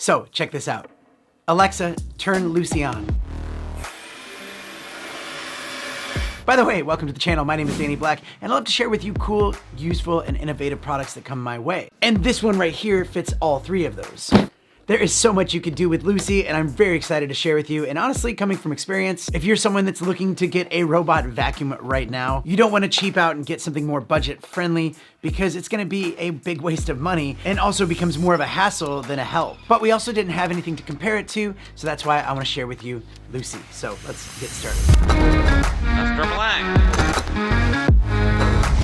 So check this out. Alexa, turn Lucy on. By the way, welcome to the channel. My name is Danny Black, and I love to share with you cool, useful, and innovative products that come my way. And this one right here fits all three of those. There is so much you could do with Lucy, and I'm very excited to share with you. And honestly, coming from experience, if you're someone that's looking to get a robot vacuum right now, you don't want to cheap out and get something more budget friendly because it's going to be a big waste of money and also becomes more of a hassle than a help. But we also didn't have anything to compare it to, so that's why I want to share with you Lucy. So let's get started. Mr. Black.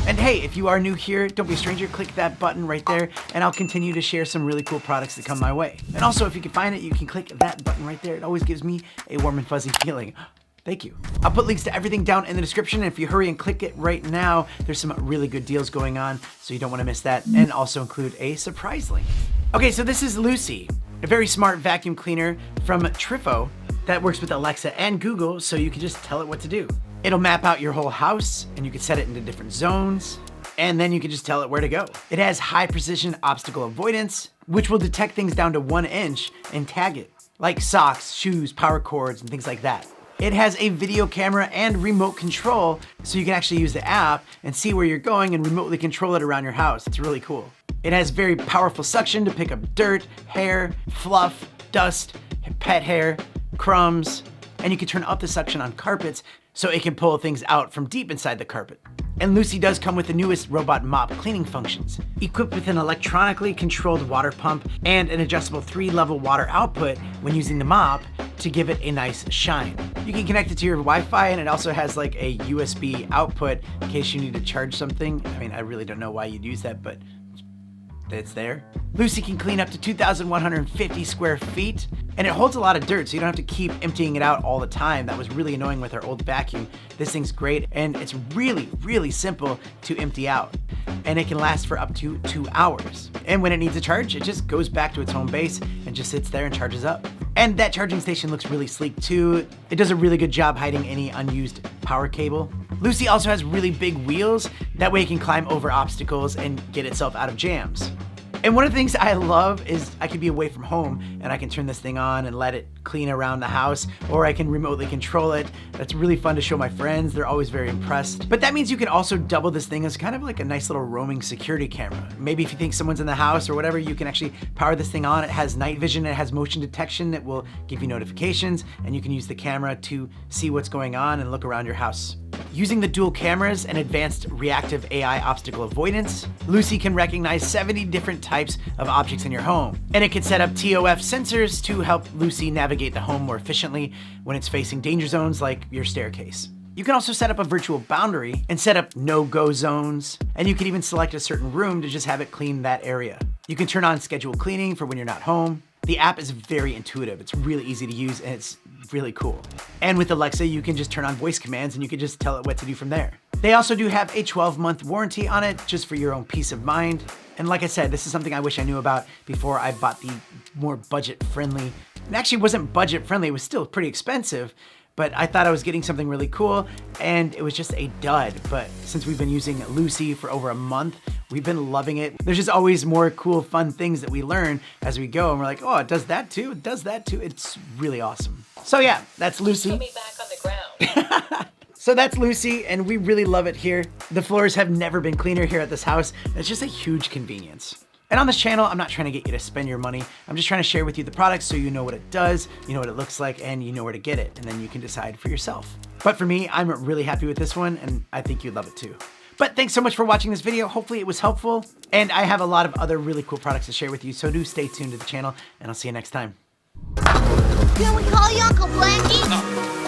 And hey, if you are new here, don't be a stranger, click that button right there, and I'll continue to share some really cool products that come my way. And also, if you can find it, you can click that button right there. It always gives me a warm and fuzzy feeling. Thank you. I'll put links to everything down in the description, and if you hurry and click it right now, there's some really good deals going on, so you don't want to miss that, and also include a surprise link. Okay, so this is Lucy, a very smart vacuum cleaner from Trifo that works with Alexa and Google, so you can just tell it what to do. It'll map out your whole house, and you can set it into different zones, and then you can just tell it where to go. It has high precision obstacle avoidance, which will detect things down to 1 inch and tag it, like socks, shoes, power cords, and things like that. It has a video camera and remote control, so you can actually use the app and see where you're going and remotely control it around your house. It's really cool. It has very powerful suction to pick up dirt, hair, fluff, dust, pet hair, crumbs, and you can turn up the suction on carpets so it can pull things out from deep inside the carpet. And Lucy does come with the newest robot mop cleaning functions, equipped with an electronically controlled water pump and an adjustable 3-level water output when using the mop to give it a nice shine. You can connect it to your Wi-Fi, and it also has like a USB output in case you need to charge something. I mean, I really don't know why you'd use that, but it's there. Lucy can clean up to 2,150 square feet, and it holds a lot of dirt, so you don't have to keep emptying it out all the time. That was really annoying with our old vacuum. This thing's great, and it's really, really simple to empty out. And it can last for up to 2 hours. And when it needs a charge, it just goes back to its home base and just sits there and charges up. And that charging station looks really sleek too. It does a really good job hiding any unused power cable. Lucy also has really big wheels. That way it can climb over obstacles and get itself out of jams. And one of the things I love is I can be away from home and I can turn this thing on and let it clean around the house, or I can remotely control it. That's really fun to show my friends. They're always very impressed. But that means you can also double this thing as kind of like a nice little roaming security camera. Maybe if you think someone's in the house or whatever, you can actually power this thing on. It has night vision, it has motion detection that will give you notifications, and you can use the camera to see what's going on and look around your house. Using the dual cameras and advanced reactive AI obstacle avoidance, Lucy can recognize 70 different types of objects in your home. And it can set up TOF sensors to help Lucy navigate the home more efficiently when it's facing danger zones like your staircase. You can also set up a virtual boundary and set up no-go zones, and you can even select a certain room to just have it clean that area. You can turn on scheduled cleaning for when you're not home. The app is very intuitive. It's really easy to use, and it's really cool. And with Alexa, you can just turn on voice commands and you can just tell it what to do from there. They also do have a 12-month warranty on it, just for your own peace of mind. And like I said, this is something I wish I knew about before I bought the more budget-friendly. It actually wasn't budget-friendly, it was still pretty expensive, but I thought I was getting something really cool, and it was just a dud. But since we've been using Lucy for over a month, we've been loving it. There's just always more cool, fun things that we learn as we go, and we're like, oh, it does that too, it does that too. It's really awesome. So yeah, that's Lucy. Put me back on the ground. So that's Lucy, and we really love it here. The floors have never been cleaner here at this house. It's just a huge convenience. And on this channel, I'm not trying to get you to spend your money. I'm just trying to share with you the products so you know what it does, you know what it looks like, and you know where to get it, and then you can decide for yourself. But for me, I'm really happy with this one, and I think you'd love it too. But thanks so much for watching this video. Hopefully it was helpful, and I have a lot of other really cool products to share with you, so do stay tuned to the channel, and I'll see you next time. Can we call you Uncle Blanky?